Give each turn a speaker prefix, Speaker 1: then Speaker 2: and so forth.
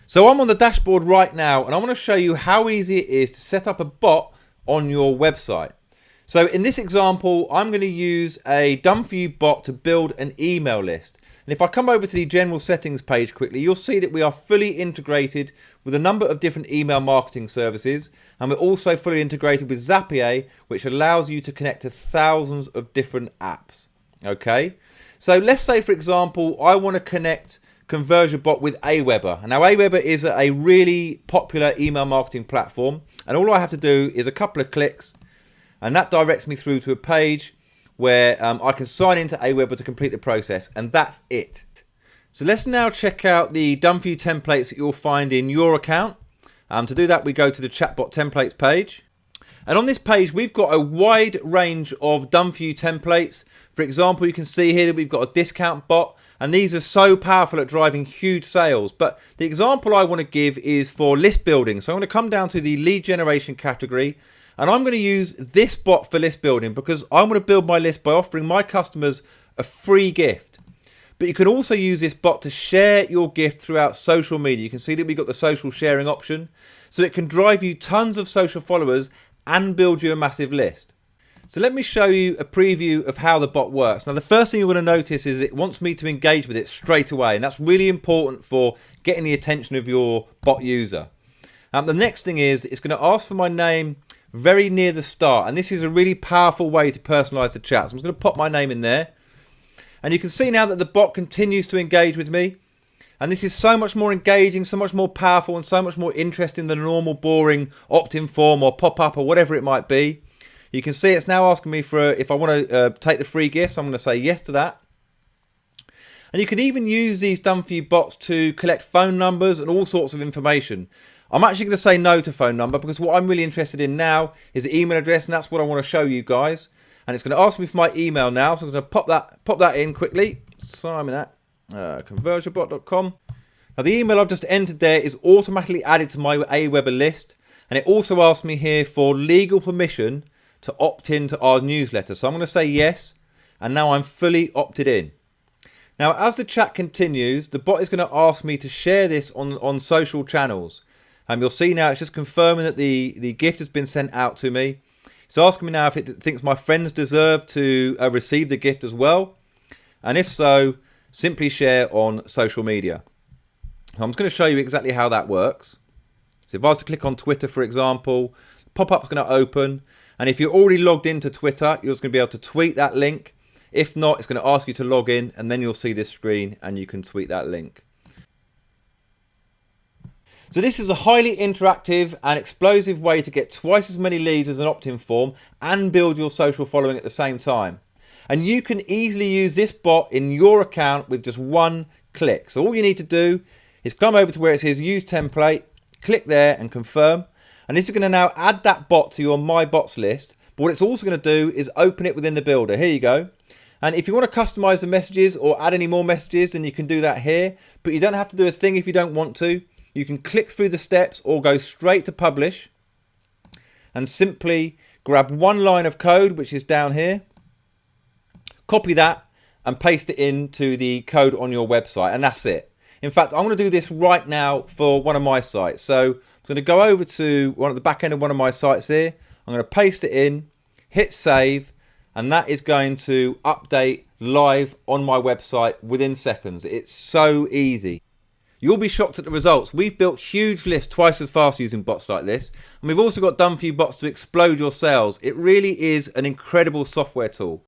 Speaker 1: So I'm on the dashboard right now and I want to show you how easy it is to set up a bot on your website. So in this example, I'm going to use a done for you bot to build an email list. And if I come over to the general settings page quickly, you'll see that we are fully integrated with a number of different email marketing services. And we're also fully integrated with Zapier, which allows you to connect to thousands of different apps. Okay. So let's say, for example, I want to connect ConversioBot with Aweber. And now Aweber is a really popular email marketing platform. And all I have to do is a couple of clicks and that directs me through to a page where I can sign into Aweber to complete the process, and that's it. So let's now check out the done for you templates that you'll find in your account. To do that, we go to the chatbot templates page. And on this page, we've got a wide range of done for you templates. For example, you can see here that we've got a discount bot, and these are so powerful at driving huge sales. But the example I want to give is for list building. So I'm going to come down to the lead generation category, and I'm going to use this bot for list building because I want to build my list by offering my customers a free gift. But you can also use this bot to share your gift throughout social media. You can see that we've got the social sharing option. So it can drive you tons of social followers and build you a massive list. So let me show you a preview of how the bot works. Now, the first thing you're going to notice is it wants me to engage with it straight away. And that's really important for getting the attention of your bot user. The next thing is it's going to ask for my name very near the start, and this is a really powerful way to personalize the chat. So I'm just going to pop my name in there, and you can see now that the bot continues to engage with me, and this is so much more engaging, so much more powerful, and so much more interesting than a normal boring opt-in form or pop-up or whatever it might be. You can see it's now asking me for if I want to take the free gift, so I'm going to say yes to that. And you can even use these done for you bots to collect phone numbers and all sorts of information. I'm actually going to say no to phone number because what I'm really interested in now is the email address, and that's what I want to show you guys. And it's going to ask me for my email now, so I'm going to pop that in quickly. Simon at ConversioBot.com. Now the email I've just entered there is automatically added to my Aweber list, and it also asks me here for legal permission to opt into our newsletter. So I'm going to say yes, and now I'm fully opted in. Now as the chat continues, the bot is going to ask me to share this on social channels. You'll see now it's just confirming that the gift has been sent out to me. It's asking me now if it thinks my friends deserve to receive the gift as well. And if so, simply share on social media. I'm just going to show you exactly how that works. So if I was to click on Twitter, for example, the pop-up's going to open. And if you're already logged into Twitter, you're just going to be able to tweet that link. If not, it's going to ask you to log in, and then you'll see this screen and you can tweet that link. So this is a highly interactive and explosive way to get twice as many leads as an opt-in form and build your social following at the same time. And you can easily use this bot in your account with just one click. So all you need to do is come over to where it says use template, click there and confirm. And this is going to now add that bot to your My Bots list. But what it's also going to do is open it within the builder. Here you go. And if you want to customize the messages or add any more messages, then you can do that here. But you don't have to do a thing if you don't want to. You can click through the steps or go straight to publish and simply grab one line of code, which is down here, copy that and paste it into the code on your website, and that's it. In fact, I'm going to do this right now for one of my sites. So I'm going to go over to one at the back end of one of my sites here. I'm going to paste it in, hit save, and that is going to update live on my website within seconds. It's so easy. You'll be shocked at the results. We've built huge lists twice as fast using bots like this. And we've also got done for you bots to explode your sales. It really is an incredible software tool.